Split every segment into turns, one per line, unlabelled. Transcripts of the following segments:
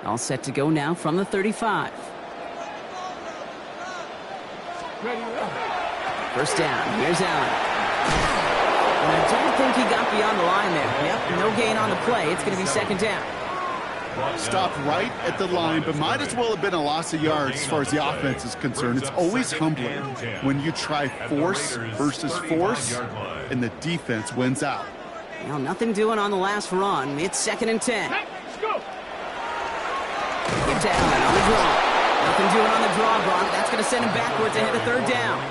All set to go now from the 35. First down. Here's Allen. And I don't think he got beyond the line there. Yep, no gain on the play. It's going to be second down.
Stopped right at the line, but might as well have been a loss of yards as far as the offense is concerned. It's always humbling when you try force versus force, and the defense wins out.
Well, nothing doing on the last run. It's second and 10. Give to Allen on the draw. Nothing doing on the draw, Gronk. That's going to send him backwards ahead of third down.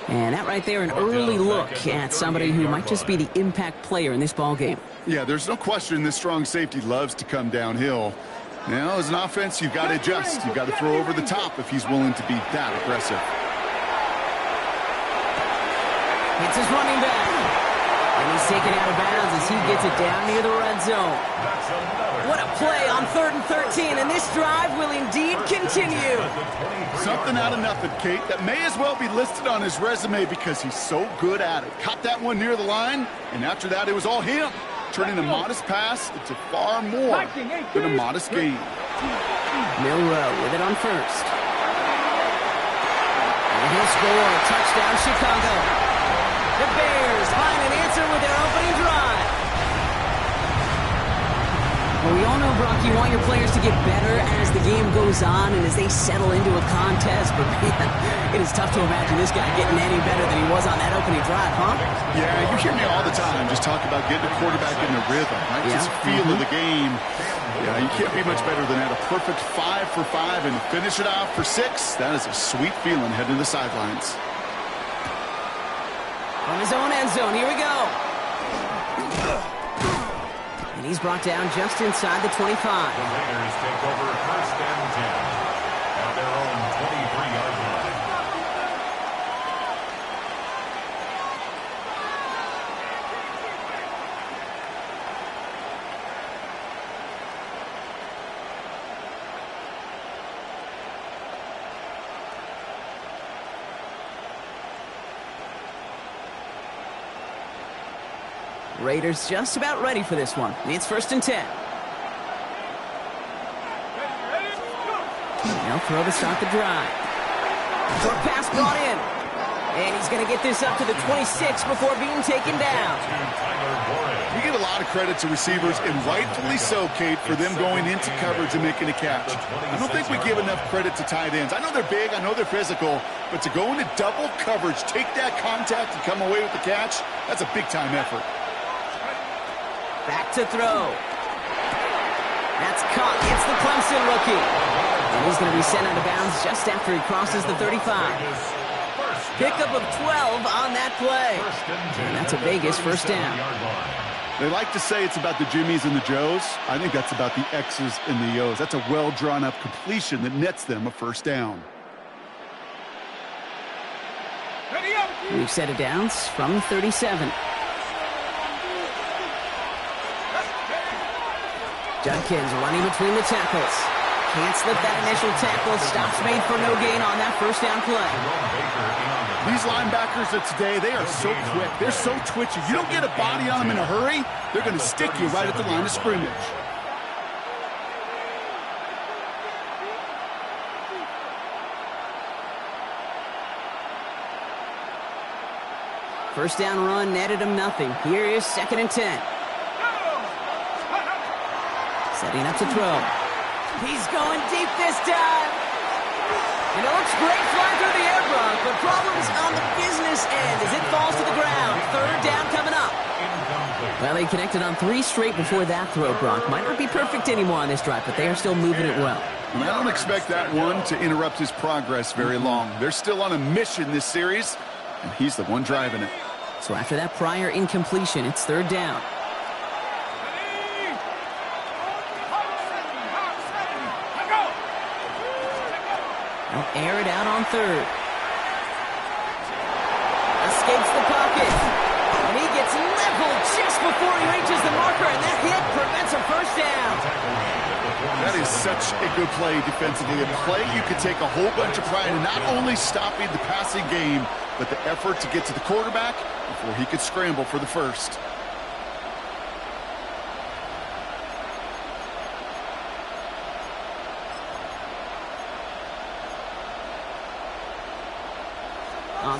And that right there, an early look at somebody who might just be the impact player in this ball game.
Yeah, there's no question this strong safety loves to come downhill. Now, as an offense, you've got to adjust. You've got to throw over the top if he's willing to be that aggressive.
It's his running back. And he's taken out of bounds as he gets it down near the red zone. What a play on 3rd and 13, and this drive will indeed continue.
Something out of nothing, Kate. That may as well be listed on his resume because he's so good at it. Caught that one near the line, and after that, it was all him. Turning a modest pass into far more than a modest gain.
Milroe with it on first. And he'll score. Touchdown, Chicago. The Bears find an answer with their opening drive. Well, we all know, Brock, you want your players to get better as the game goes on and as they settle into a contest, but man, it is tough to imagine this guy getting any better than he was on that opening drive, huh?
Yeah, you hear me all the time just talk about getting a quarterback in the rhythm, right?
Yeah.
Just feel of the game. Yeah, you can't be much better than that. A perfect 5 for 5 and finish it off for 6. That is a sweet feeling heading to the sidelines.
From his own end zone, here we go. And he's brought down just inside the 25.
The Raiders take over first and 10 at their own 23-yard line.
Raiders just about ready for this one. It's first and 10. They'll throw to start the drive. Short pass brought in. And he's going to get this up to the 26 before being taken down.
You give a lot of credit to receivers, and rightfully so, Kate, for them going into coverage and making a catch. I don't think we give enough credit to tight ends. I know they're big, I know they're physical, but to go into double coverage, take that contact, and come away with the catch, that's a big-time effort.
Back to throw. That's caught. It's the Clemson rookie. And he's going to be sent out of bounds just after he crosses the 35. Pickup of 12 on that play. And that's a Vegas first down.
They like to say it's about the Jimmies and the Joes. I think that's about the X's and the O's. That's a well-drawn-up completion that nets them a first down.
We've set it downs from 37. Judkins running between the tackles. Can't slip that initial tackle. Stops made for no gain on that first down play.
These linebackers of today, they are so quick. They're so twitchy. You don't get a body on them in a hurry, they're going to stick you right at the line of scrimmage.
First down run netted him nothing. Here is second and 10. Setting up to throw. He's going deep this time. And it looks great flying through the air, Brock, but problems on the business end as it falls to the ground. Third down coming up. Well, they connected on 3 straight before that throw, Brock. Might not be perfect anymore on this drive, but they are still moving it well.
And I don't expect that one to interrupt his progress very long. They're still on a mission this series, and he's the one driving it.
So after that prior incompletion, it's third down. They'll air it out on third. Escapes the pocket. And he gets leveled just before he reaches the marker, and that hit prevents a first down.
That is such a good play defensively. A play you could take a whole bunch of pride in not only stopping the passing game, but the effort to get to the quarterback before he could scramble for the first.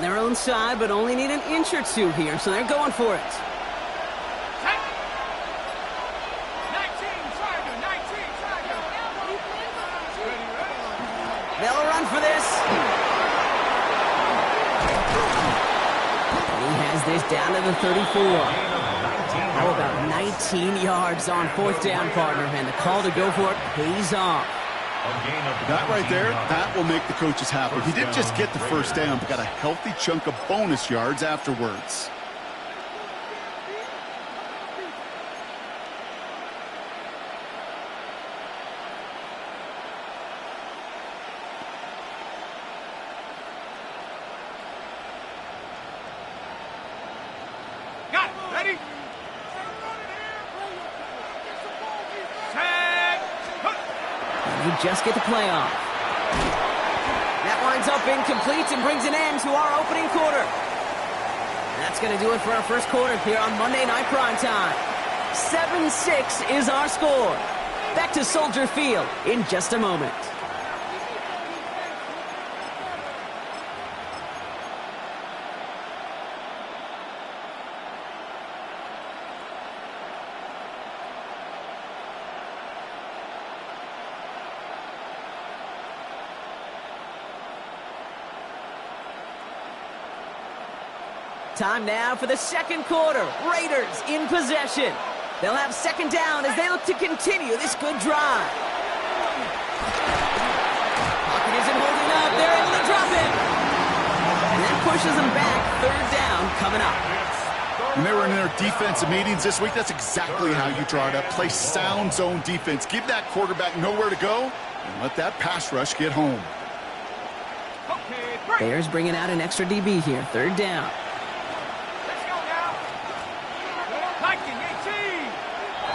On their own side, but only need an inch or two here, so they're going for it. They'll run for this. And he has this down to the 34. How about 19 yards on fourth down, partner? And the call to go for it pays off.
That right there, that will make the coaches happy. He didn't just get the first down, but got a healthy chunk of bonus yards afterwards.
You just get the play off. That winds up incomplete and brings an end to our opening quarter. That's going to do it for our first quarter here on Monday Night Primetime. 7-6 is our score. Back to Soldier Field in just a moment. Time now for the second quarter. Raiders in possession. They'll have second down as they look to continue this good drive. Pocket isn't holding up. They're able to drop it. And that pushes them back. Third down coming up.
When they were in their defensive meetings this week, that's exactly how you draw it up. Play sound zone defense. Give that quarterback nowhere to go and let that pass rush get home.
Bears bringing out an extra DB here. Third down.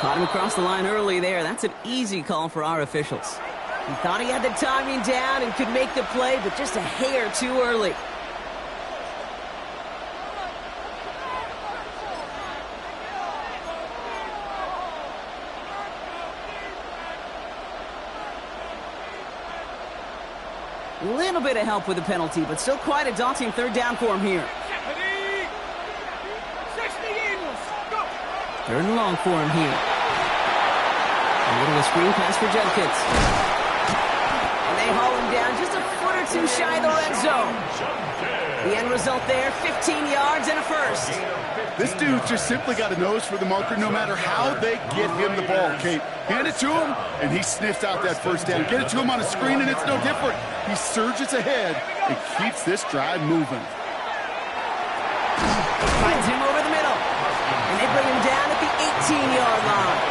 Caught him across the line early there. That's an easy call for our officials. He thought he had the timing down and could make the play, but just a hair too early. A little bit of help with the penalty, but still quite a daunting third down for him here. Third and long for him here. A little screen pass for Judkins. And they haul him down just a foot or two shy of the red zone. The end result there, 15 yards and a first.
This dude just simply got a nose for the marker no matter how they get him the ball, Kate. Hand it to him, and he sniffs out that first down. Get it to him on a screen, and it's no different. He surges ahead and keeps this drive moving.
Finds him over the middle. And they bring him down at the 18-yard line.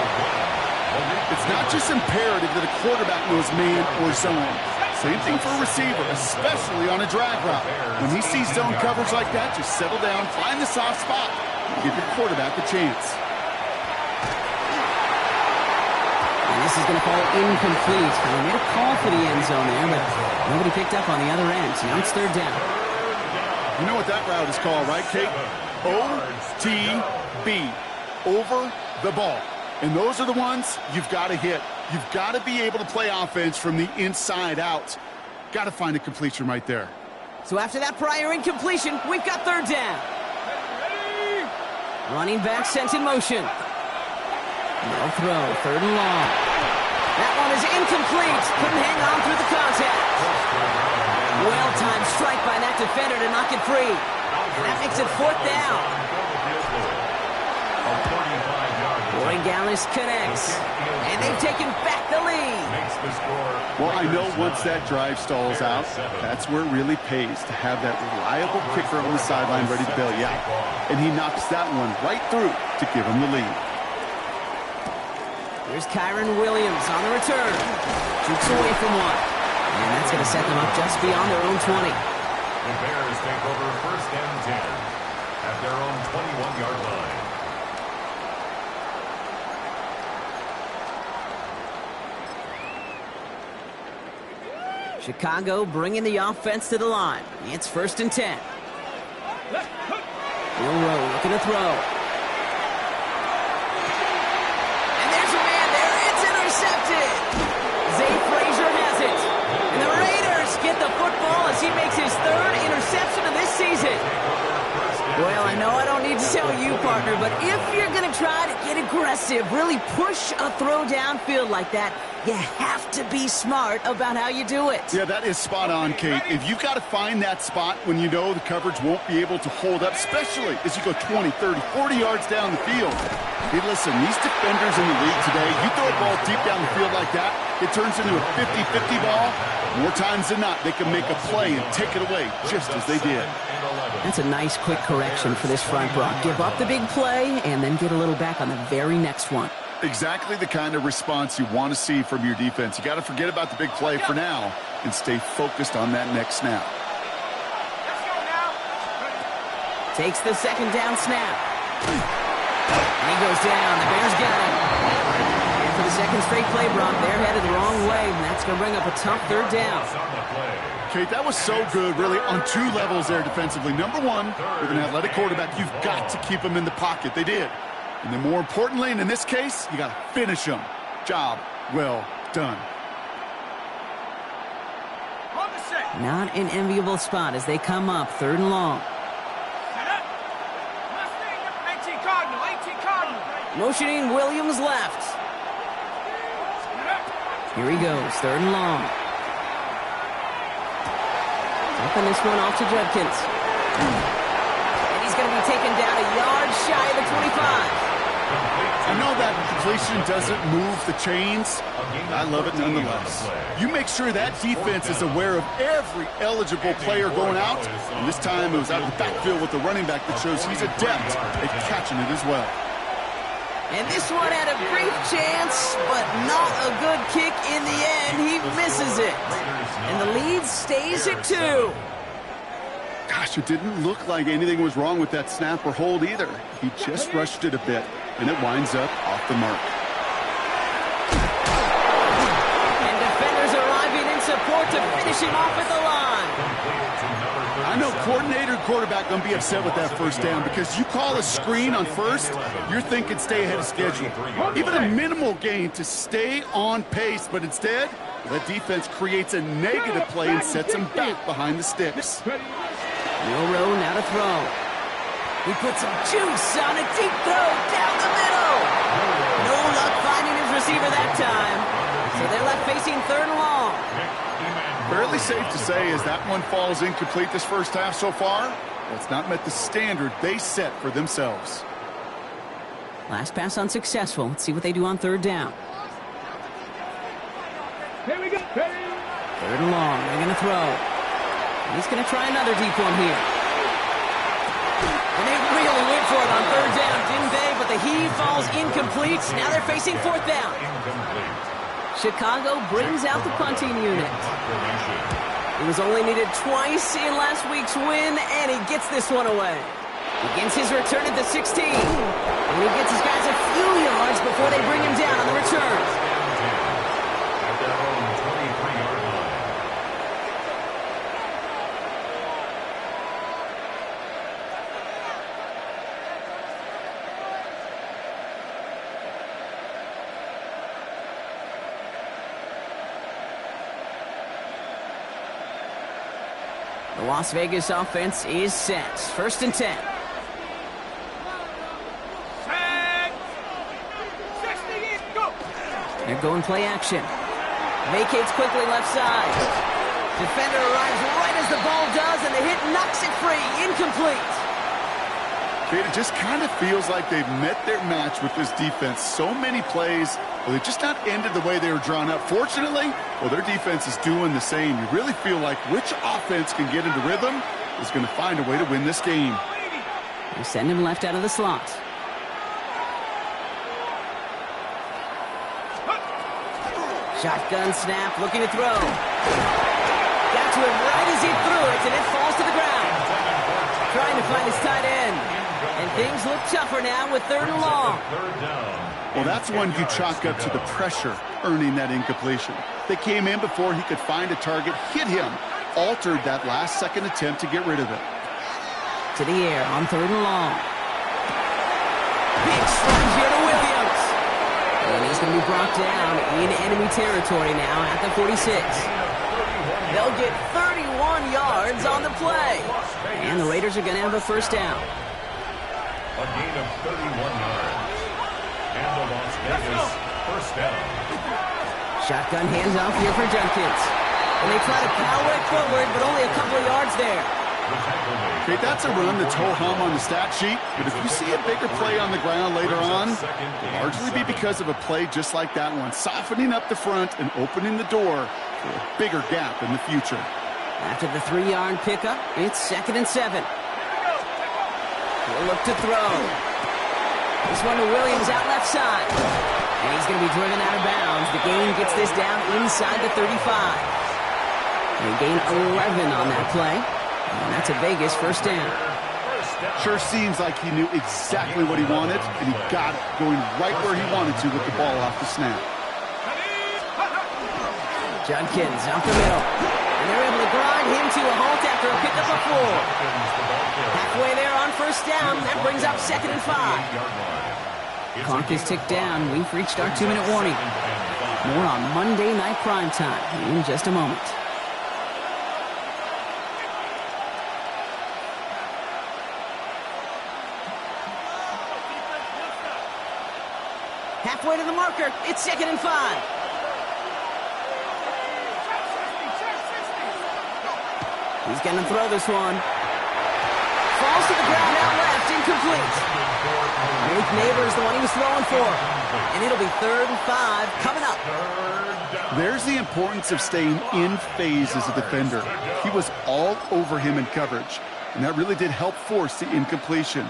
It's not just imperative that a quarterback knows man or zone. Same thing for a receiver, especially on a drag route. When he sees zone coverage like that, just settle down, find the soft spot, and give your quarterback a chance.
And this is going to fall incomplete. They made a call for the end zone there, but nobody picked up on the other end. So now it's third down.
You know what that route is called, right, Kate? OTB, over the ball. And those are the ones you've got to hit. You've got to be able to play offense from the inside out. Got to find a completion right there.
So after that prior incompletion, we've got third down. Running back sent in motion. No throw, third and long. That one is incomplete. Couldn't hang on through the contact. Well-timed strike by that defender to knock it free. And that makes it fourth down. Roy Gallis connects, and they've taken back the lead.
Well, I know once that drive stalls out, that's where it really pays to have that reliable kicker on the sideline ready to bail you out. And he knocks that one right through to give him the lead.
Here's Kyron Williams on the return. Jukes away from one. And that's going to set them up just beyond their own 20.
The Bears take over first and 10 at their own 21-yard line.
Chicago bringing the offense to the line. It's first and 10. Milroe looking to throw. And there's a man there. It's intercepted. Zay Frazier has it. And the Raiders get the football as he makes his third interception of this season. Well, I know I don't need to tell you, partner, but if you're going to try to get aggressive, really push a throw downfield like that, you have to be smart about how you do it.
Yeah, that is spot on, Kate. If you've got to find that spot when you know the coverage won't be able to hold up, especially as you go 20, 30, 40 yards down the field. Hey, listen, these defenders in the league today, you throw a ball deep down the field like that, it turns into a 50-50 ball. More times than not, they can make a play and take it away just as they did.
That's a nice quick correction for this front, Brock. Give up the big play and then get a little back on the very next one.
Exactly the kind of response you want to see from your defense. You got to forget about the big play for now and stay focused on that next snap.
Takes the second down snap. And he goes down. The Bears got him. And for the second straight play, Brock, they're headed the wrong way, and that's going to bring up a tough third down.
Kate, that was so good, really, on two levels there defensively. Number one, with an athletic quarterback, you've got to keep him in the pocket. They did. And then more importantly, and in this case, you got to finish him. Job well done.
Not an enviable spot as they come up, third and long. Motioning Williams left. Here he goes, third and long. Up on this one off to Judkins. And he's going to be taken down a yard shy of the 25.
I know that completion doesn't move the chains. I love it nonetheless. You make sure that defense is aware of every eligible player going out. And this time it was out of the backfield with the running back that shows he's adept at catching it as well.
And this one had a brief chance, but not a good kick in the end. He misses it. And the lead stays at 2.
Gosh, it didn't look like anything was wrong with that snap or hold either. He just rushed it a bit, and it winds up off the mark.
And defenders arriving in support to finish him off at the line.
I know coordinator and quarterback going to be upset with that first down because you call a screen on first, you're thinking stay ahead of schedule. Even a minimal gain to stay on pace, but instead, that defense creates a negative play and sets them back behind the sticks.
Milroe now to throw. He puts some juice on a deep throw down the middle. No luck finding his receiver that time. So they're left facing third and long.
Fairly safe to say as that one falls incomplete this first half so far, well, it's not met the standard they set for themselves.
Last pass unsuccessful. Let's see what they do on third down.
Here we go.
Third and long. They're going to throw. He's going to try another deep one here. And they really went for it on third down, didn't they? But the heave falls incomplete. Now they're facing fourth down. Chicago brings out the punting unit. It was only needed twice in last week's win, and he gets this one away. Begins his return at the 16. And he gets his guys a few yards before they bring him down on the return.
At their own 23-yard line.
The Las Vegas offense is set. First and 10. They're going play action. Vacates quickly left side. Defender arrives right as the ball does, and the hit knocks it free. Incomplete.
Kate, it just kind of feels like they've met their match with this defense. So many plays, well, they just not ended the way they were drawn up. Fortunately, well, their defense is doing the same. You really feel like which offense can get into rhythm is going to find a way to win this game.
They send him left out of the slot. Shotgun snap, looking to throw. Got to him right as he threw it, and it falls to the ground. Trying to find his tight end. And things look tougher now with third and long.
Well, that's one you chalk up to the pressure earning that incompletion. They came in before he could find a target, hit him, altered that last-second attempt to get rid of it.
To the air on third and long. Big slide here to Williams. And he's going to be brought down in enemy territory now at the 46. They'll get 31 yards on the play. And the Raiders are going to have a first down.
A gain of 31 yards. And the Las Vegas first down.
Shotgun handoff here for Judkins. And they try to power it forward, but only a couple of yards there.
Okay, that's a run that's ho-hum on the stat sheet, but if you see a bigger play on the ground later on, it'll largely be because of a play just like that one, softening up the front and opening the door for a bigger gap in the future.
After the 3-yard pickup, it's 2nd and 7. He'll look to throw. This one to Williams out left side. And he's going to be driven out of bounds. The gain gets this down inside the 35. They gain 11 on that play. And that's a Vegas first down.
Sure seems like he knew exactly what he wanted, and he got it going right where he wanted to with the ball off the snap.
Judkins up the middle. And they're able to grind him to a halt after a pickup of 4. Halfway there on first down. That brings up 2nd and 5. Clock is ticked down. We've reached our 2-minute warning. More on Monday Night Primetime in just a moment. Halfway to the marker. It's 2nd and 5. He's going to throw this one. Falls to the ground out left. Incomplete. Nick Neighbors, the one he was throwing for. And it'll be 3rd and 5 coming up.
There's the importance of staying in phase as a defender. He was all over him in coverage, and that really did help force the incompletion.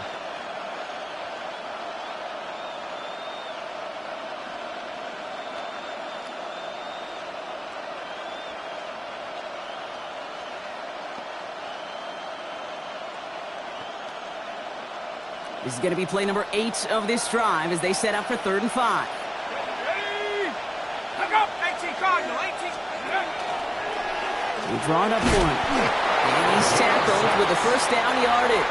This is going to be play number 8 of this drive as they set up for 3rd and 5. They draw it up for him. And he's tackled with the first down yardage.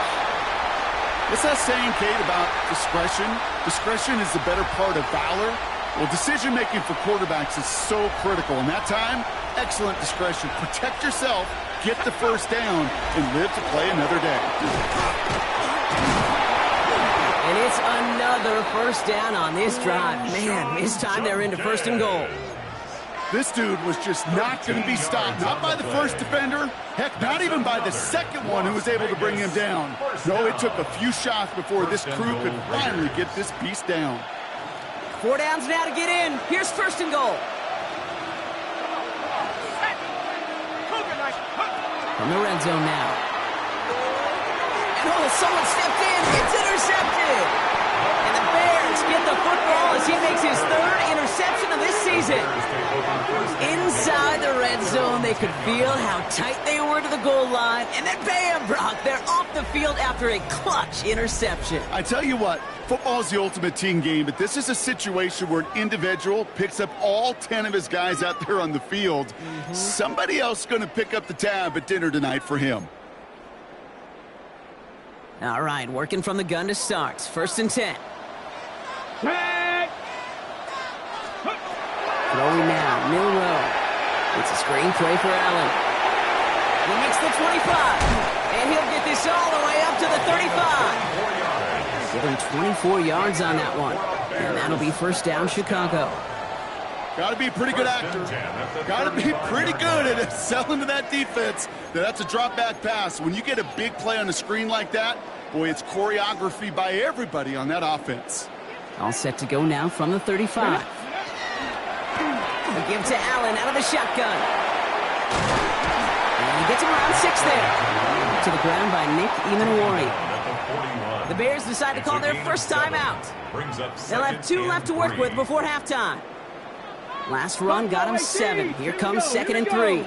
What's that saying, Kate, about discretion? Discretion is the better part of valor. Well, decision-making for quarterbacks is so critical. And that time, excellent discretion. Protect yourself, get the first down, and live to play another day.
And it's another first down on this drive. Man, this time they're into 1st and goal.
This dude was just not going to be stopped. Not by the first defender. Heck, not even by the second one who was able to bring him down. No, it took a few shots before this crew could finally get this beast down.
4 downs now to get in. Here's 1st and goal. From the red zone now. And oh, someone stepped in. It's intercepted. And the Bears get the football as he makes his 3rd interception of this season. Inside the red zone, they could feel how tight they were to the goal line. And then bam, Brock, they're off the field after a clutch interception.
I tell you what, football is the ultimate team game, but this is a situation where an individual picks up all 10 of his guys out there on the field. Somebody else is going to pick up the tab at dinner tonight for him.
All right, working from the gun to start. 1st and 10. Throwing now, Milroe. It's a screen play for Allen. He makes the 25. And he'll get this all the way up to the 35. Give him 24 yards on that one. And that'll be 1st down, Chicago.
Got to be a pretty good actor. Got to be pretty good at selling to that defense. That's a drop-back pass. When you get a big play on the screen like that, boy, it's choreography by everybody on that offense.
All set to go now from the 35. They give to Allen out of the shotgun. And he gets him around 6 there. To the ground by Nick Emanwari. The Bears decide to call their first timeout. They'll have 2 left to work with before halftime. Last run got him 7. Here comes 2nd and 3.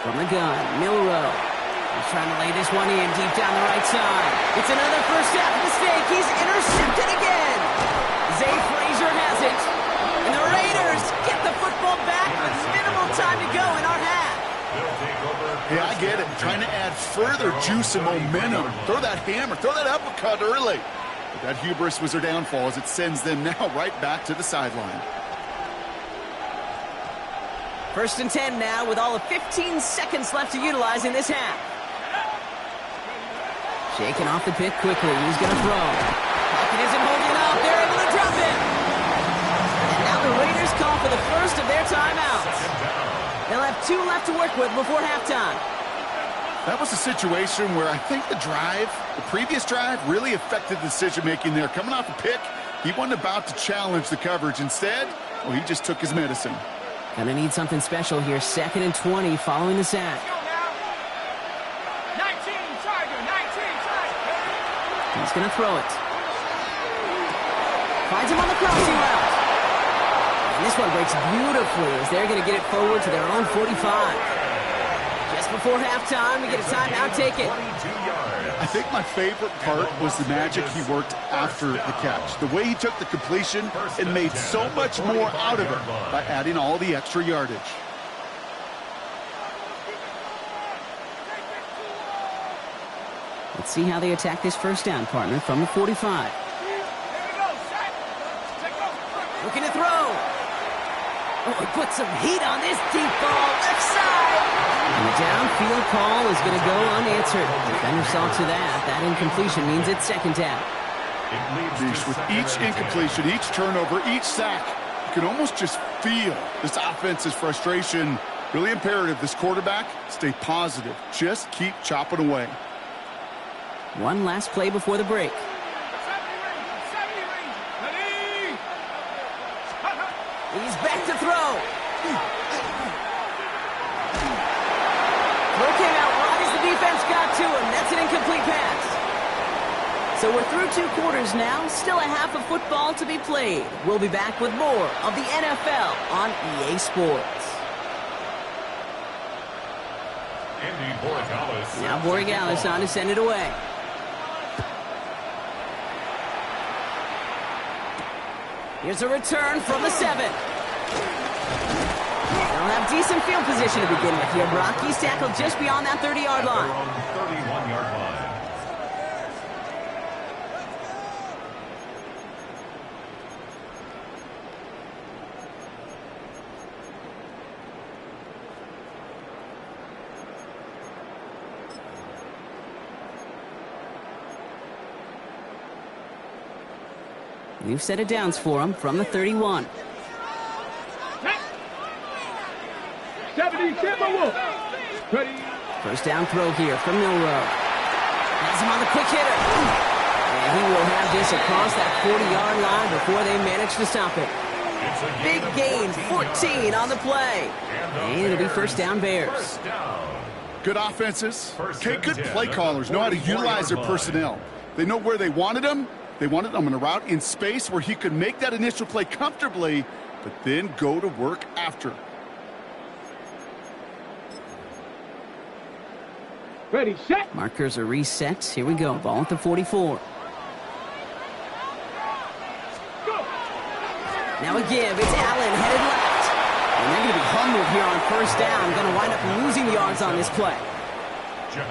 From the gun, Milroe. He's trying to lay this one in deep down the right side. It's another first half mistake. He's intercepted again. Zay Frazier has it. And the Raiders get the football back with minimal time to go in our half.
Yeah, I get it. Trying to add further juice and momentum. Throw that hammer. Throw that uppercut early. But that hubris was their downfall as it sends them now right back to the sideline.
First and 10 now with all of 15 seconds left to utilize in this half. Shaking off the pick quickly. He's going to throw. Pocket isn't holding up. They're able to drop it. And now the Raiders call for the first of their timeouts. They'll have 2 left to work with before halftime.
That was a situation where I think the previous drive, really affected the decision-making there. Coming off a pick, he wasn't about to challenge the coverage. Instead, well, he just took his medicine.
Gonna need something special here. 2nd and 20 following the sack.
19, Tiger, 19, Tiger.
He's gonna throw it. Finds him on the crossing route. And this one breaks beautifully as they're gonna get it forward to their own 45. Just before halftime, we get a timeout taken.
I think my favorite part was the magic he worked after the catch. The way he took the completion and made so much more out of it by adding all the extra yardage.
Let's see how they attack this first down, partner, from the 45. Looking to throw. Oh, he put some heat on this deep ball, left side. And the downfield call is going to go unanswered. Defender saw to that. That incompletion means it's 2nd down.
With each incompletion, each turnover, each sack, you can almost just feel this offense's frustration. Really imperative, this quarterback, stay positive. Just keep chopping away.
One last play before the break. He's back to throw. Throw came out right as the defense got to him. That's an incomplete pass. So we're through 2 quarters now. Still a half of football to be played. We'll be back with more of the NFL on EA Sports. Now Borregales on to send it away. Here's a return from the 7. They'll have decent field position to begin with here. Brock, he's tackled just beyond that 30-yard line.
31-yard line.
We've set it downs for him from the 31.
70, ready.
First down throw here from Milroe. Has him on the quick hitter. And he will have this across that 40-yard line before they manage to stop it. Big gain, 14 on the play. And it'll be first down Bears.
Good offenses. Okay, good play callers know how to utilize their personnel. They know where they wanted them. They wanted him in a route in space where he could make that initial play comfortably, but then go to work after.
Ready, set.
Markers are reset. Here we go. Ball at the 44.
Go.
Now a give. It's Allen headed left. And they're going to be humbled here on first down. Going to wind up losing yards on this play.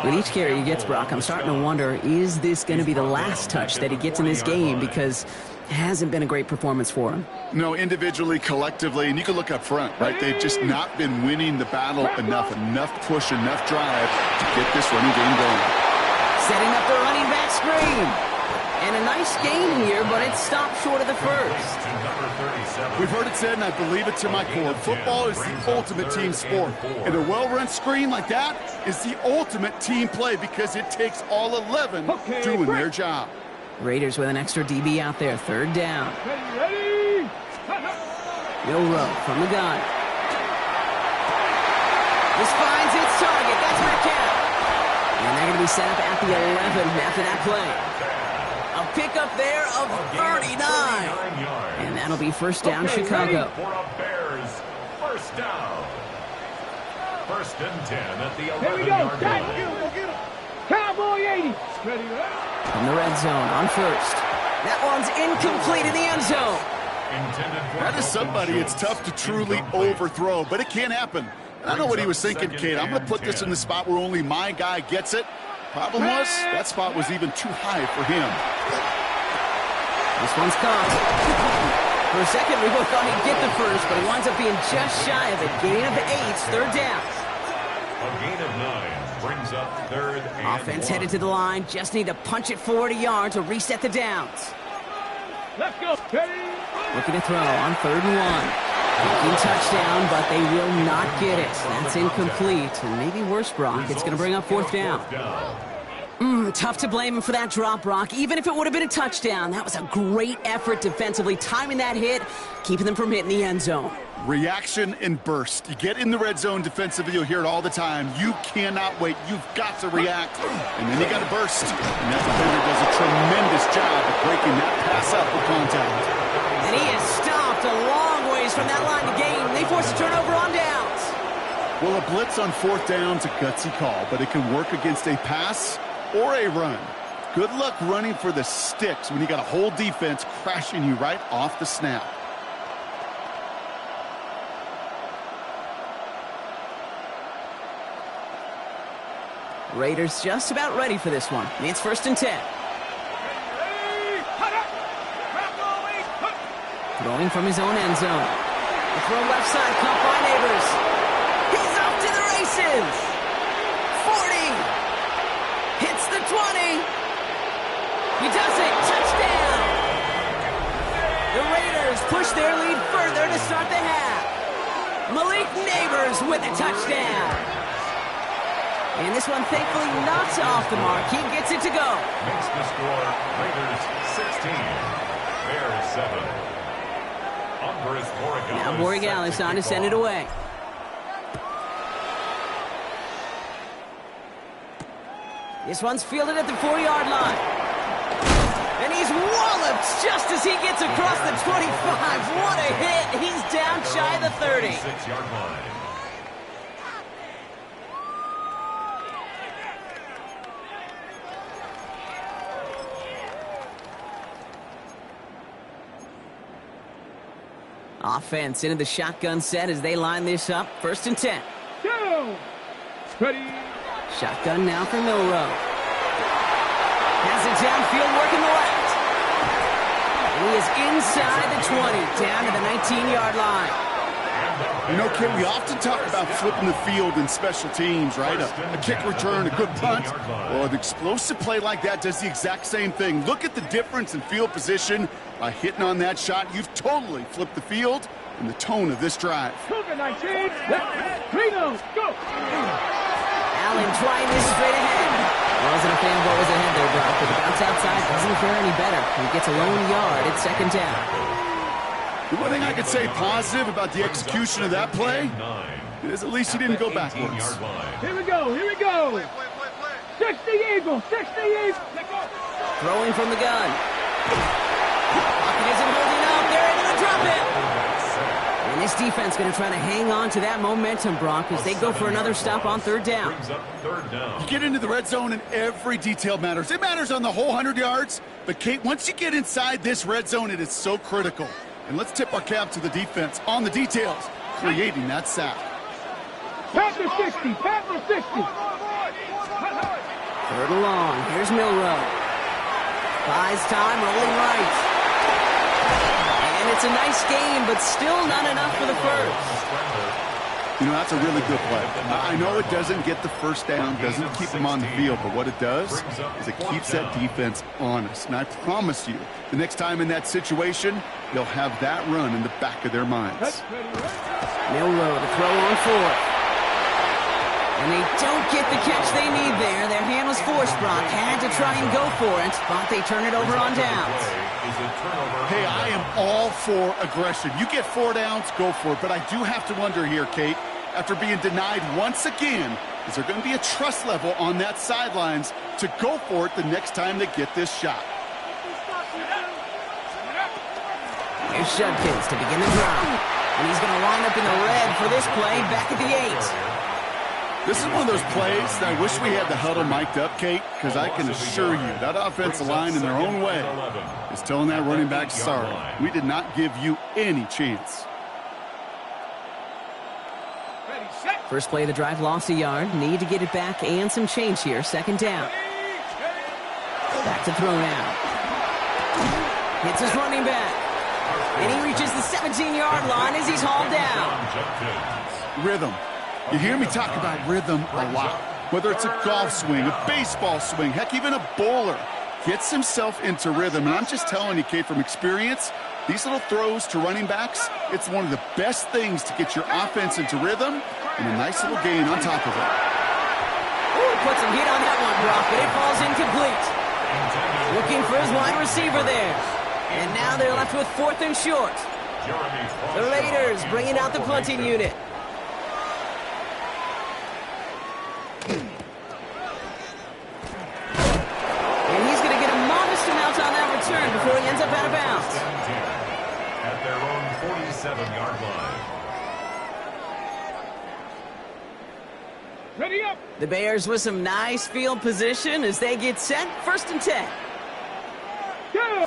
With each carry he gets, Brock, I'm starting to wonder, is this going to be the last touch that he gets in this game? Because it hasn't been a great performance for him.
No, individually, collectively, and you can look up front, right? They've just not been winning the battle enough push, enough drive to get this running game going.
Setting up the running back screen. And a nice gain here, but it stopped short of the first.
We've heard it said, and I believe it to my core, football is the ultimate team sport. And a well-run screen like that is the ultimate team play because it takes all 11 doing their job.
Raiders with an extra DB out there. Third down.
Ready.
Milroe from the gun. This finds its target. That's Metcalf. And they're going to be set up at the 11 after that play. A pickup there of 39. And that'll be first down, Chicago.
For a Bears first down. First and 10 at the 11-yard line.
Cowboy 80. Ready.
From the red zone on first. That one's incomplete in the end zone.
That is somebody it's tough to truly overthrow, but it can happen. I don't know what he was thinking, Kate. I'm going to put this in the spot where only my guy gets it. Problem was, that spot was even too high for him.
This one's caught. For a second, we both thought he'd get the first, but he winds up being just shy of a gain of 8, third down.
A gain of 9 brings up third and
Offense
1.
headed to the line, just need to punch it forward a yard to reset the downs.
Let's go. Ready.
Looking to throw on 3rd and 1. Thinking touchdown, but they will not get it. That's incomplete, and maybe worse, Brock. It's going to bring up 4th down. Tough to blame him for that drop, Brock. Even if it would have been a touchdown, that was a great effort defensively, timing that hit, keeping them from hitting the end zone.
Reaction and burst. You get in the red zone defensively, you'll hear it all the time. You cannot wait. You've got to react. And then you got to burst. And that defender does a tremendous job of breaking that pass up with contact.
And he is stopped a long ways from that line of game. They force a turnover on downs.
Well, a blitz on 4th down's a gutsy call, but it can work against a pass or a run. Good luck running for the sticks when you got a whole defense crashing you right off the snap.
Raiders just about ready for this one. It's 1st and 10. Throwing from his own end zone. The throw left side, caught by Neighbors. He's off to the races. 40. Hits the 20. He does it. Touchdown. The Raiders push their lead further to start the half. Malik Neighbors with a touchdown. And this one, thankfully, not off the mark. He gets it to go.
Makes the score Raiders 16, Bears 7.
Now Borregales on to send it away. This one's fielded at the 4-yard line. And he's walloped just as he gets across the 25. What a hit. He's down shy of the 30.
6-yard line.
Offense into the shotgun set as they line this up. 1st and 10.
Down. Ready.
Shotgun now for Milroe. Has it downfield working the left. And he is inside the 20, down to the 19-yard line.
You know, Kid, we often talk about flipping the field in special teams, right? A kick return, a good punt. Well, an explosive play like that does the exact same thing. Look at the difference in field position. By hitting on that shot, you've totally flipped the field and the tone of this drive.
Cougar 19. Reno, go.
Allen trying this straight ahead. Wasn't a fan of what was ahead there, Brock, but the bounce outside doesn't fare any better. He gets a lone yard at 2nd down.
The one thing I could say positive about the execution of that play is at least he didn't go backwards.
Here we go. Here we go. 60 Eagles. 60 Eagles.
Throwing from the gun. Pocket isn't holding up. They're able to drop it. And this defense going to try to hang on to that momentum, Brock, as they go for another stop on 3rd down.
You get into the red zone and every detail matters. It matters on the whole 100 yards. But, Kate, once you get inside this red zone, it is so critical. And let's tip our cap to the defense on the details, creating that sack.
Panther 60. Panther 60.
3rd and long. Here's Milroe. Buys time, rolling right. And it's a nice game, but still not enough for the first.
You know, that's a really good play. I know it doesn't get the first down, doesn't keep them on the field, but what it does is it keeps that defense honest. And I promise you, the next time in that situation, they'll have that run in the back of their minds.
Milroe to throw on 4th. And they don't get the catch they need there. Their hand was forced, Brock. Had to try and go for it, but they turn it over on downs.
Hey, I am all for aggression. You get 4 downs, go for it. But I do have to wonder here, Kate, after being denied once again, is there going to be a trust level on that sidelines to go for it the next time they get this shot?
Here's Judkins to begin the drive. And he's going to line up in the red for this play back at the 8.
This is one of those plays that I wish we had the huddle mic'd up, Kate, because I can assure you that offensive line in their own way is telling that running back, sorry, we did not give you any chance.
First play of the drive, lost a yard. Need to get it back and some change here. 2nd down. Back to throw now. Hits his running back. And he reaches the 17-yard line as he's hauled down.
Rhythm. You hear me talk about rhythm a lot. Whether it's a golf swing, a baseball swing, heck, even a bowler gets himself into rhythm. And I'm just telling you, Kate, from experience, these little throws to running backs, it's one of the best things to get your offense into rhythm and a nice little gain on top of it.
Ooh, put some heat on that one, Brock, but it falls incomplete. Looking for his wide receiver there. And now they're left with 4th and short. The Raiders bringing out the punting unit. And he's going to get a modest amount on that return before he ends up out of bounds.
At their own 47-yard line.
Ready up.
The Bears with some nice field position as they get set. 1st and 10.
Go.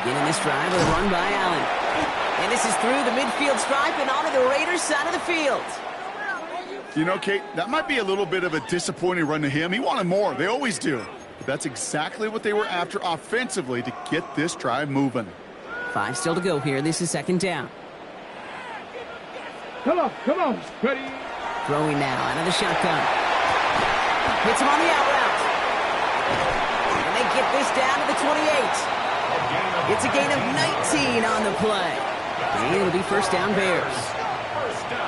Beginning this drive with a run by Allen. And this is through the midfield stripe and onto the Raiders' side of the field.
You know, Kate, that might be a little bit of a disappointing run to him. He wanted more. They always do. But that's exactly what they were after offensively to get this drive moving.
5 still to go here. This is 2nd down.
Come on. Ready.
Throwing now out of the shotgun. Hits him on the out route. And they get this down to the 28. It's a gain of 19 on the play. And it'll be 1st down Bears.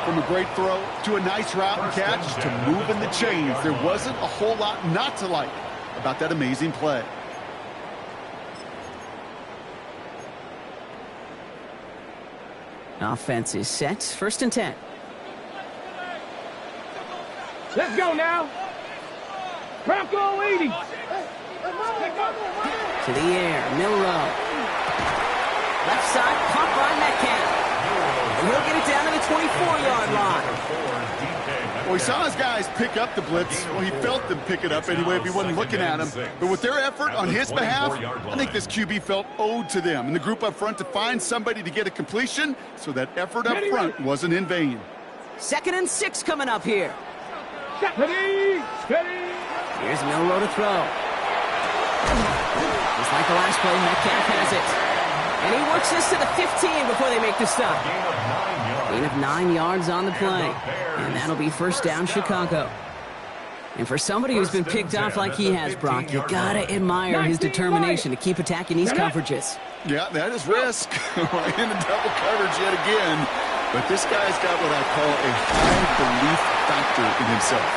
From a great throw to a nice route and catch to moving the chains, there wasn't a whole lot not to like about that amazing play.
Offense is set. 1st and 10.
Let's go now. Bronco 80.
To the air. Milrow. Left side. Caught by Metcalf. And he'll get it down to the 24-yard line.
Well, he saw his guys pick up the blitz. Well, he felt them pick it up anyway if he wasn't looking at him. But with their effort on his behalf, I think this QB felt owed to them and the group up front to find somebody to get a completion, so that effort up front wasn't in vain.
2nd and 6 coming up here.
Ready.
Here's Milrow to throw. Just like the last play, Metcalf has it. And he works this to the 15 before they make the stop. Gain of 9 yards on the play. And that'll be 1st down Chicago. And for somebody who's been picked off like he has, Brock, you gotta admire his determination to keep attacking these coverages.
Yeah, that is risk. Right into double coverage yet again. But this guy's got what I call a high belief factor in himself.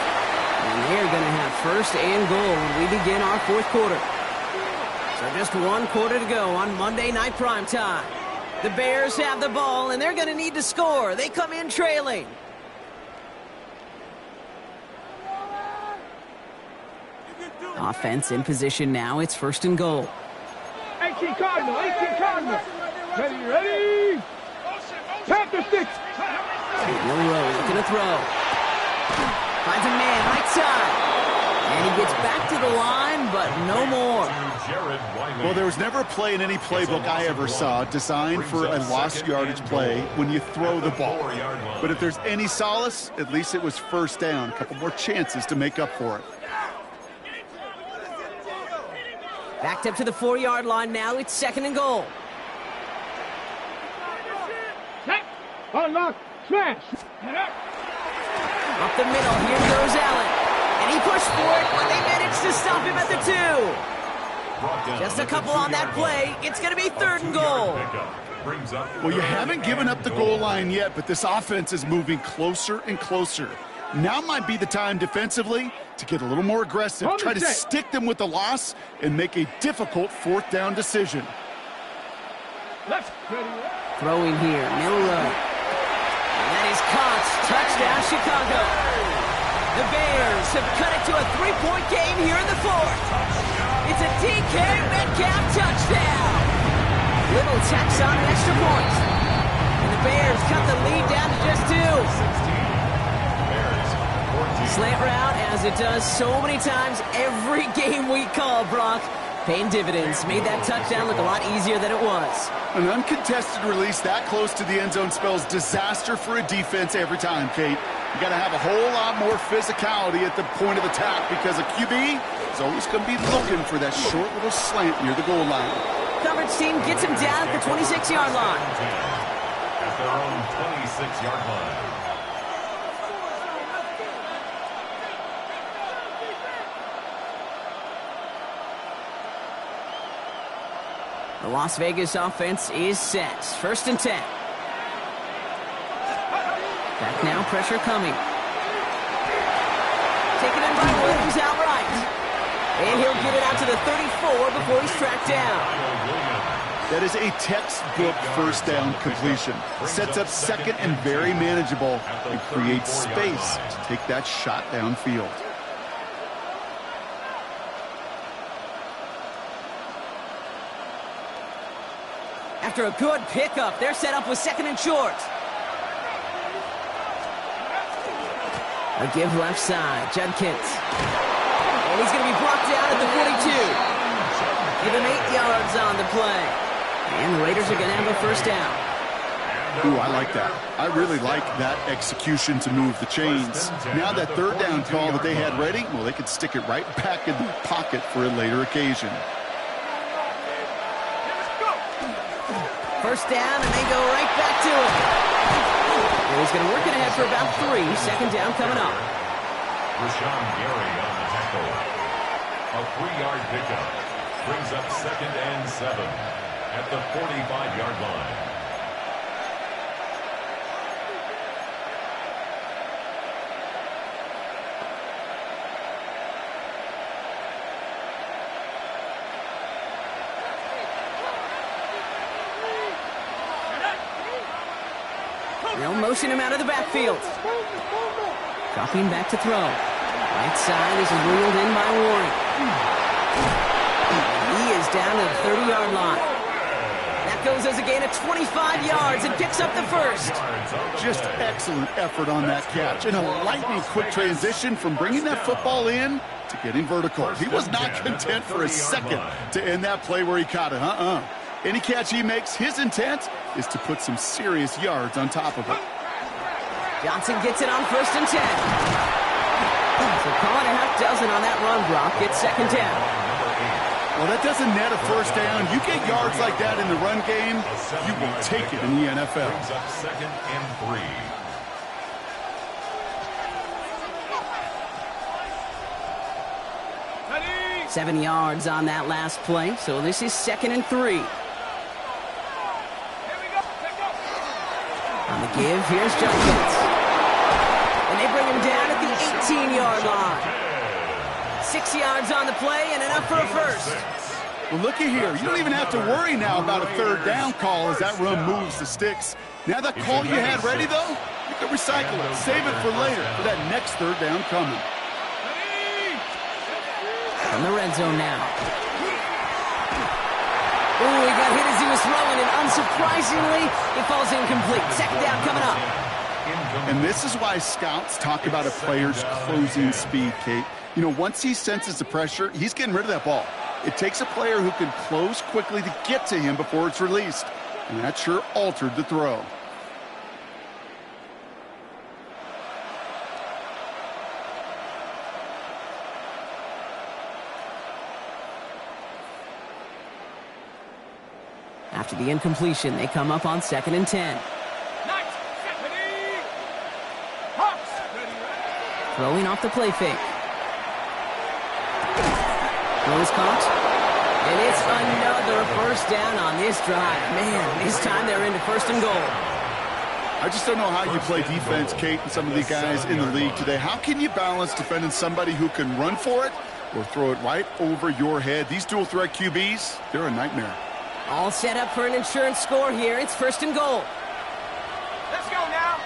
And they're going to have 1st and goal when we begin our 4th quarter. So just 1 quarter to go on Monday Night Primetime. The Bears have the ball, and they're going to need to score. They come in trailing. Offense in position now. It's 1st and goal.
18 Cardinal. Ready. Panther 6.
Milrow looking to throw. Finds a man right side. And he gets back to the line, but no more.
Well, there was never a play in any playbook I ever saw designed for a lost yardage play when you throw the ball. But if there's any solace, at least it was 1st down. A couple more chances to make up for it.
Backed up to the 4-yard line now. It's 2nd and goal.
Unlock. Smash.
Up the middle. Here goes Allen. And he pushed for it, but they managed to stop him at the 2. Just a couple on that play. It's going to be 3rd and goal.
Well, you haven't given up the goal line yet, but this offense is moving closer and closer. Now might be the time defensively to get a little more aggressive, try to stick them with the loss, and make a difficult 4th down decision.
Throwing here, Milrow. And that is caught. Touchdown, Chicago. The Bears have cut it to a 3-point game here in the 4th. It's a DK Metcalf touchdown. Little tax on an extra point. And the Bears cut the lead down to just 2. Slant route, as it does so many times every game we call, Brock. Paying dividends. Made that touchdown look a lot easier than it was.
An uncontested release that close to the end zone spells disaster for a defense every time, Kate. You got to have a whole lot more physicality at the point of attack because a QB is always going to be looking for that short little slant near the goal line.
coverage team gets him down at the 26-yard line.
At their own 26-yard line.
The Las Vegas offense is set. 1st and 10. Back now, pressure coming. Taken in by Williams outright. And he'll get it out to the 34 before he's tracked down.
That is a textbook first down completion. Sets up second and very manageable and creates space to take that shot downfield.
After a good pickup, they're set up with 2nd and short. A give left side, Judkins. And he's going to be brought down at the 42. Give him 8 yards on the play. And the Raiders are going to have a first down.
Ooh, I like that. I really like that execution to move the chains. Now that 3rd down call that they had ready, well, they could stick it right back in the pocket for a later occasion.
First down, and they go right back to it. And he's going to work it ahead for about 3. 2nd down coming up.
Rashawn Gary on the tackle. A 3-yard pickup. Brings up 2nd and 7 at the 45-yard line.
They'll motion him out of the backfield. Dropping back to throw. Right side is wheeled in by Warren. He is down to the 30-yard line. That goes as a gain of 25 yards and picks up the first.
Just excellent effort on that catch. And a lightning quick transition from bringing that football in to getting vertical. He was not content for a second to end that play where he caught it. Any catch he makes, his intent is to put some serious yards on top of it.
Johnson gets it on 1st and 10. So call it a half dozen on that run, Brock. It's 2nd down.
Well, that doesn't net a first down. You get yards like that in the run game, you will take it in the NFL.
Brings up 2nd and 3.
7 yards on that last play, so this is 2nd and 3. On the give, here's Judkins. And they bring him down at the 18-yard line. 6 yards on the play and enough for a first.
Well, looky here. You don't even have to worry now about a 3rd down call as that run moves the sticks. Now that call you had ready, though, you can recycle it. Save it for later for that next 3rd down coming.
From the red zone now. Ooh, he got hit as he was throwing, and unsurprisingly, it falls incomplete. 2nd down coming up.
And this is why scouts talk about a player's closing speed, Kate. You know, once he senses the pressure, he's getting rid of that ball. It takes a player who can close quickly to get to him before it's released. And that sure altered the throw.
After the incompletion, they come up on 2nd and 10. Throwing off the play fake. Throw is caught. And it's another first down on this drive. Man, this time they're into 1st and goal.
I just don't know how you play defense, Kate, and some of the guys in the league today. How can you balance defending somebody who can run for it or throw it right over your head? These dual threat QBs, they're a nightmare.
All set up for an insurance score here. It's 1st and goal.
Let's go now.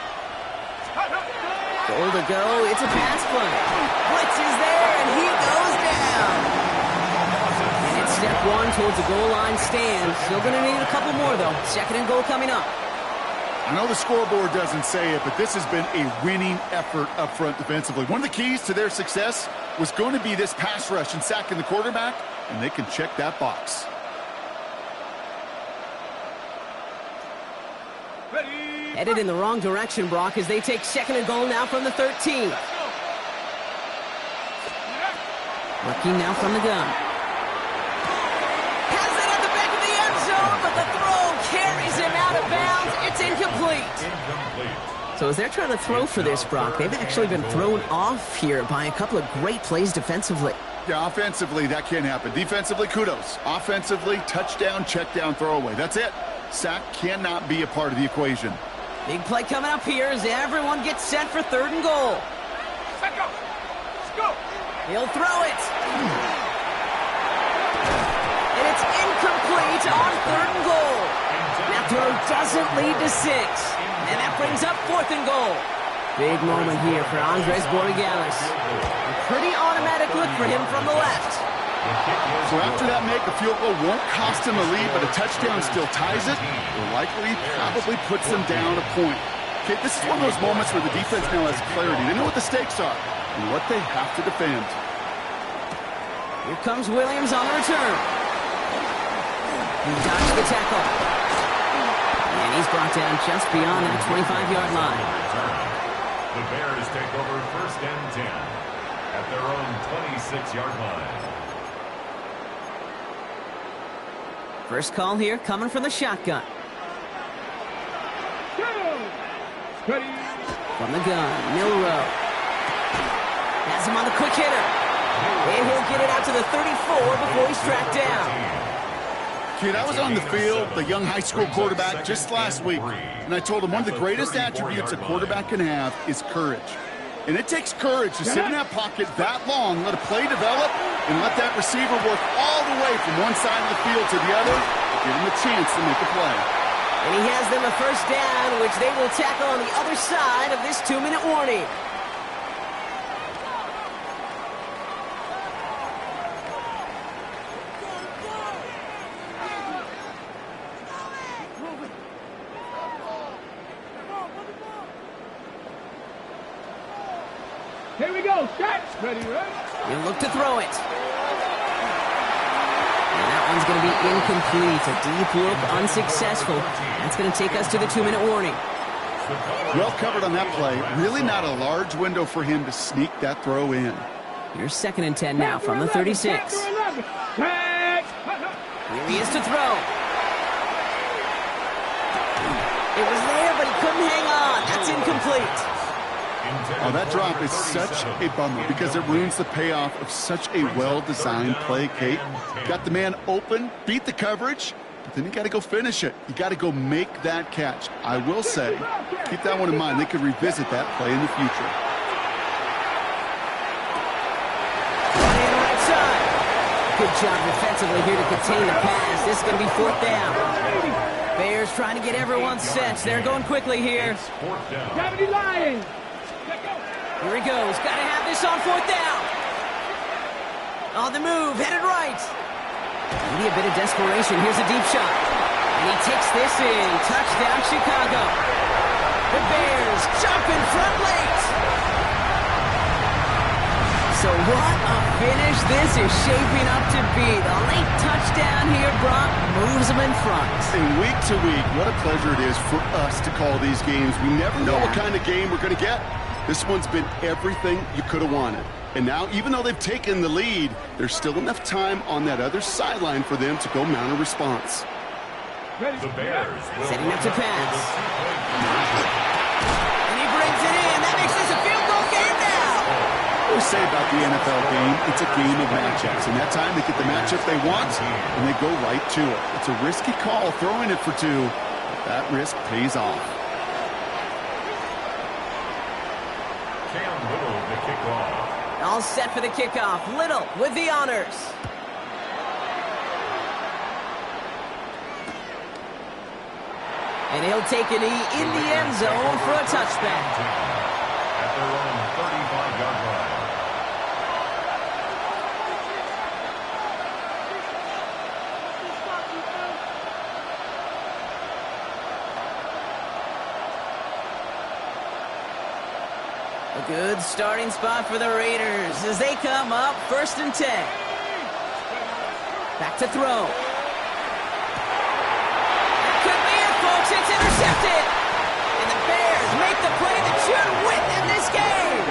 Goal to go. It's a pass play. Blitz is there, and he goes down. And it's step 1 towards the goal line stand. Still going to need a couple more, though. 2nd and goal coming up.
I know the scoreboard doesn't say it, but this has been a winning effort up front defensively. One of the keys to their success was going to be this pass rush and sacking the quarterback, and they can check that box.
Headed in the wrong direction, Brock, as they take 2nd and goal now from the 13. Working now from the gun. Has it at the back of the end The throw carries him out of bounds. It's incomplete.
Incomplete.
So as they're trying to throw for this, Brock, they've actually been thrown off here by a couple of great plays defensively.
Yeah, offensively, that can't happen. Defensively, kudos. Offensively, touchdown, check down, throwaway. That's it. Sack cannot be a part of the equation.
Big play coming up here as everyone gets set for 3rd and goal.
Let's go. Let's go.
He'll throw it. And it's incomplete on 3rd and goal. That throw doesn't lead to 6. And that brings up 4th and goal. Big moment here for Andres Borregales. A pretty automatic look for him from the left.
So after that make, a field goal won't cost him a lead, but a touchdown still ties it, or likely probably puts them down a point. Okay, this is one of those moments where the defense now has clarity. They know what the stakes are and what they have to defend.
Here comes Williams on the return. He dodged the tackle. And he's brought down just beyond that 25-yard line.
The Bears take over 1st and 10 at their own 26-yard line.
First call here coming from the shotgun.
Ready.
From the gun, Milrow. Has him on the quick hitter. And he'll get it out to the 34 before he's tracked down.
Kid, I was on the field, the young high school quarterback, just last week, and I told him one of the greatest attributes a quarterback can have is courage. And it takes courage to sit in that pocket that long, let a play develop, and let that receiver work all the way from one side of the field to the other, to give him a chance to make a play.
And he has them a 1st down, which they will tackle on the other side of this 2-minute warning.
Here we go. Set. Ready, ready.
He'll look to throw it. And that one's going to be incomplete. A deep look, unsuccessful. That's going to take us to the 2-minute warning.
Well covered on that play. Really not a large window for him to sneak that throw in.
Here's 2nd and 10 now from the 36. Here he is to throw. It was there, but he couldn't hang on. That's incomplete.
Oh, that drop is such a bummer because it ruins the payoff of such a well-designed play, Kate. Got the man open, beat the coverage, but then you got to go finish it. You got to go make that catch. I will say, keep that one in mind. They could revisit that play in the future.
Right side. Good job defensively here to contain the pass. This is going to be 4th down. Bears trying to get everyone set. They're going quickly here.
Gravity lying.
Here he goes. Got to have this on 4th down. On the move, headed right. Maybe a bit of desperation. Here's a deep shot. And he takes this in. Touchdown, Chicago. The Bears jump in front late. So what a finish this is shaping up to be. The late touchdown here, Brock, moves them in front.
And week to week, what a pleasure it is for us to call these games. We never know what kind of game we're going to get. This one's been everything you could have wanted. And now, even though they've taken the lead, there's still enough time on that other sideline for them to go mount a response.
The Bears
setting up to pass. And he brings it in. That makes this a field goal game now.
What we say about the NFL game, it's a game of matchups. And that time, they get the matchup they want, and they go right to it. It's a risky call throwing it for 2, but that risk pays off.
All set for the kickoff. Little with the honors. And he'll take a knee in the end zone for a touchback.
At their own 35-yard line.
A good starting spot for the Raiders as they come up 1st and 10. Back to throw. That could be it, folks. It's intercepted. And the Bears make the play that should win them this game.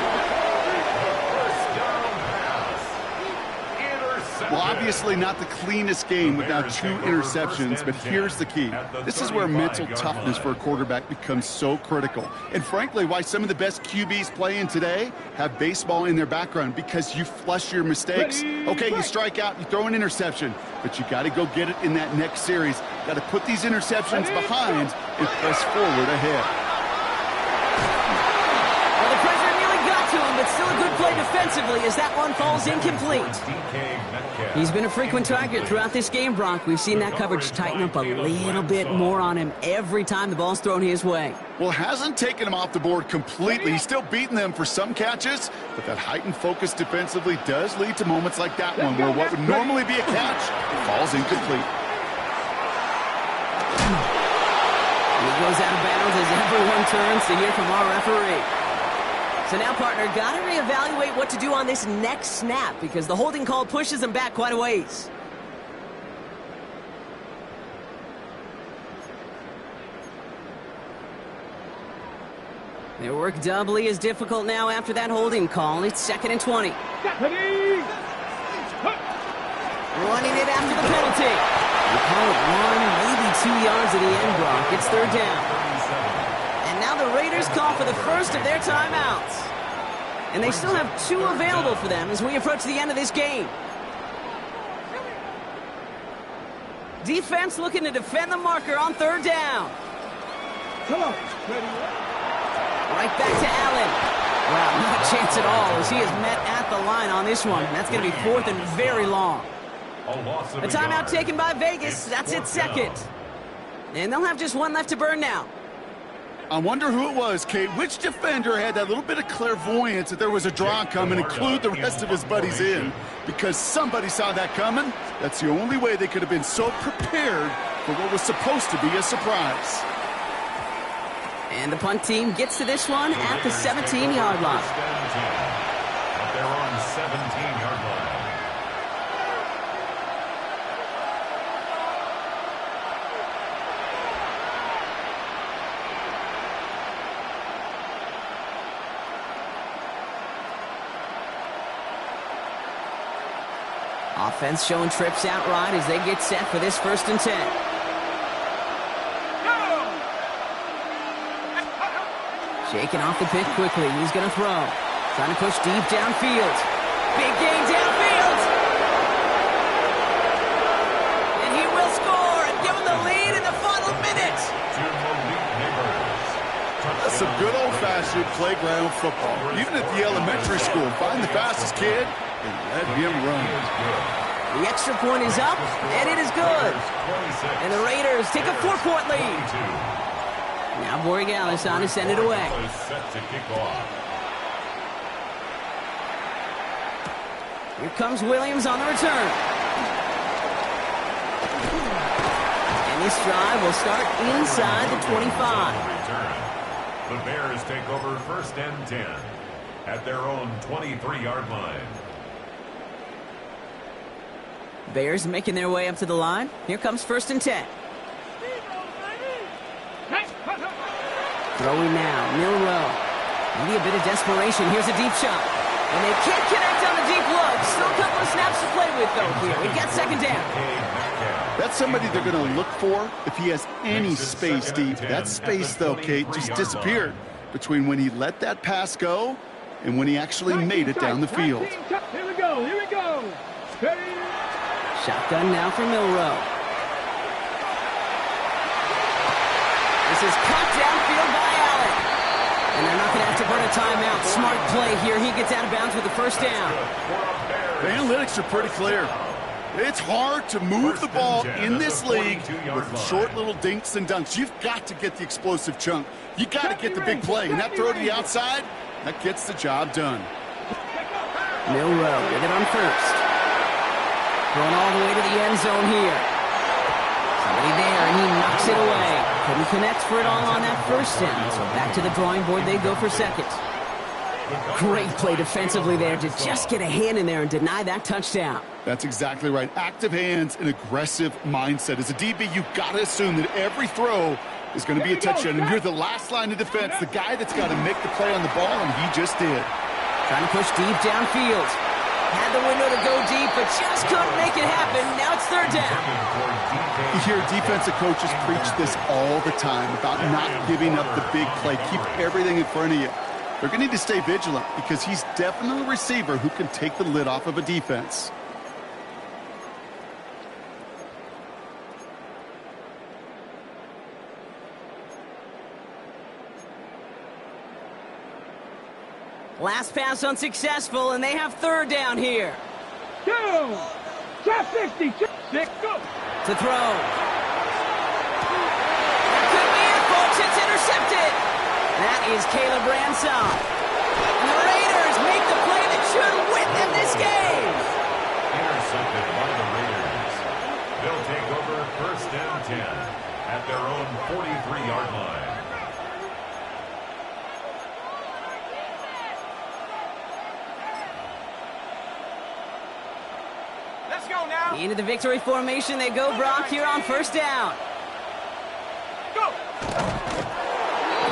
Well, I Obviously not the cleanest game with now 2 interceptions, but here's the key. This is where mental toughness for a quarterback becomes so critical. And frankly, why some of the best QBs playing today have baseball in their background, because you flush your mistakes. Okay, you strike out, you throw an interception, but you got to go get it in that next series. Got to put these interceptions behind and press forward ahead.
But still a good play defensively as that one falls incomplete. He's been a frequent target throughout this game, Brock. We've seen that coverage tighten up a little bit more on him every time the ball's thrown his way.
Well, hasn't taken him off the board completely. He's still beating them for some catches, but that heightened focus defensively does lead to moments like that one where what would normally be a catch falls incomplete.
He goes out of bounds as everyone turns to hear from our referee. So now, partner, got to reevaluate what to do on this next snap because the holding call pushes him back quite a ways. Their work doubly is difficult now after that holding call. It's 2nd and 20. Running it after the penalty. We call it 1, maybe 2 yards at the end, Brock. It's 3rd down. And now the Raiders call for the first of their timeouts. And they still have 2 available for them as we approach the end of this game. Defense looking to defend the marker on 3rd down. Right back to Allen. Wow, not a chance at all as he is met at the line on this one. That's going to be 4th and very long. A timeout taken by Vegas. That's its 2nd. And they'll have just 1 left to burn now.
I wonder who it was, Kate. Which defender had that little bit of clairvoyance that there was a draw coming, include the rest of his buddies in? Because somebody saw that coming. That's the only way they could have been so prepared for what was supposed to be a surprise.
And the punt team gets to this one at the 17-yard line.
At their own 17-yard line.
Offense showing trips out right as they get set for this 1st and 10. Shaking off the pick quickly. He's going to throw. Trying to push deep downfield. Big gain downfield. And he will score and give him the lead in the final minute.
That's some good old-fashioned playground football. Even at the elementary school, find the fastest kid and let him run.
The extra point is up, and it is good. And the Raiders take a 4-point lead. Now Borregales on to send it away. Here comes Williams on the return. And this drive will start inside the 25.
The Bears take over 1st and 10 at their own 23-yard line.
Bears making their way up to the line. Here comes 1st and 10. Throwing now, Milroe. Maybe a bit of desperation. Here's a deep shot. And they can't connect on the deep look. Still a couple of snaps to play with, though, here. We've got 2nd down.
That's somebody they're going to look for if he has any space deep. That space, though, Kate, just disappeared between when he let that pass go and when he actually made it down the field.
Here we go. Here we go.
Shotgun now for Milroe. This is caught downfield by Allen. And they're not going to have to burn a timeout. Smart play here. He gets out of bounds with the 1st down.
The analytics are pretty clear. It's hard to move the ball in this league with short little dinks and dunks. You've got to get the explosive chunk. You got to get the big play. And that throw to the outside, that gets the job done.
Milroe with it on 1st. Going all the way to the end zone here. Somebody there, and he knocks it away. Couldn't connect for it all on that 1st down. So back to the drawing board they go for 2nd. Great play defensively there to just get a hand in there and deny that touchdown.
That's exactly right. Active hands and aggressive mindset. As a DB, you've got to assume that every throw is going to be a touchdown. And you're the last line of defense, the guy that's got to make the play on the ball, and he just did.
Trying to push deep downfield. Had the window to go deep, but just couldn't make it happen. Now it's third down.
You hear defensive coaches preach this all the time about not giving up the big play. Keep everything in front of you. They're going to need to stay vigilant because he's definitely a receiver who can take the lid off of a defense.
Last pass unsuccessful, and they have third down here.
2. Trap 50. 6. Go.
To throw. That could be it, folks. It's intercepted. That is Caleb Ransom. And the Raiders make the play that should win them this game.
Intercepted by the Raiders. They'll take over first and 10 at their own 43-yard line.
Let's go now.
Into the victory formation they go, Brock, here on first down.
Go.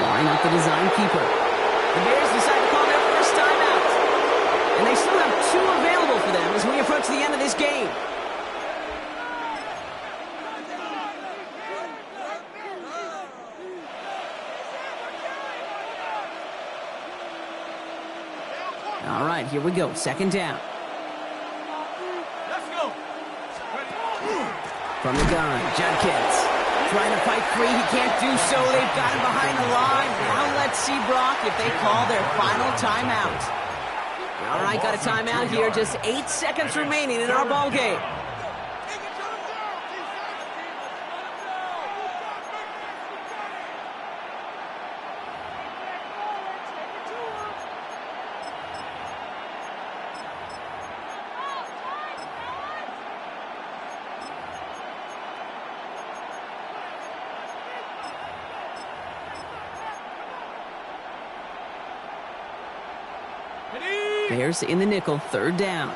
Line up the design keeper. The Bears decide to call their first timeout. And they still have 2 available for them as we approach the end of this game. All right, here we go. Second down.
Let's go.
From the gun, Judkins trying to fight free. He can't do so. They've got him behind the line. Now let's see, Brock, if they call their final timeout. All right, got a timeout here. Just 8 seconds remaining in our ball game. Bears in the nickel, third down.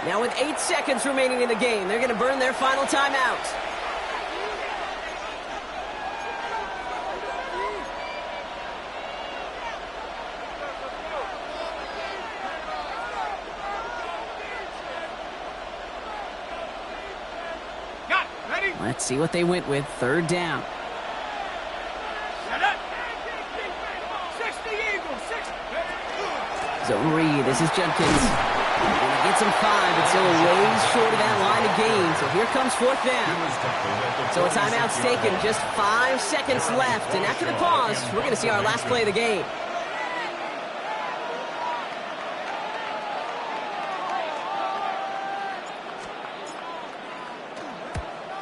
Now with 8 seconds remaining in the game, they're going to burn their final timeout. Let's see what they went with. Third down. Zone read. This is Judkins. And he gets him 5, but still a ways short of that line of gain. So here comes fourth down. So a timeout's taken. Just 5 seconds left. And after the pause, we're going to see our last play of the game.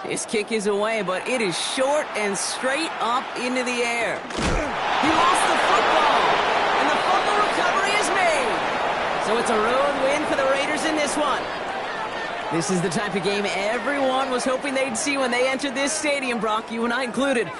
This kick is away, but it is short and straight up into the air. He lost the football, and the fumble recovery is made. So it's a road win for the Raiders in this one. This is the type of game everyone was hoping they'd see when they entered this stadium, Brock, you and I included.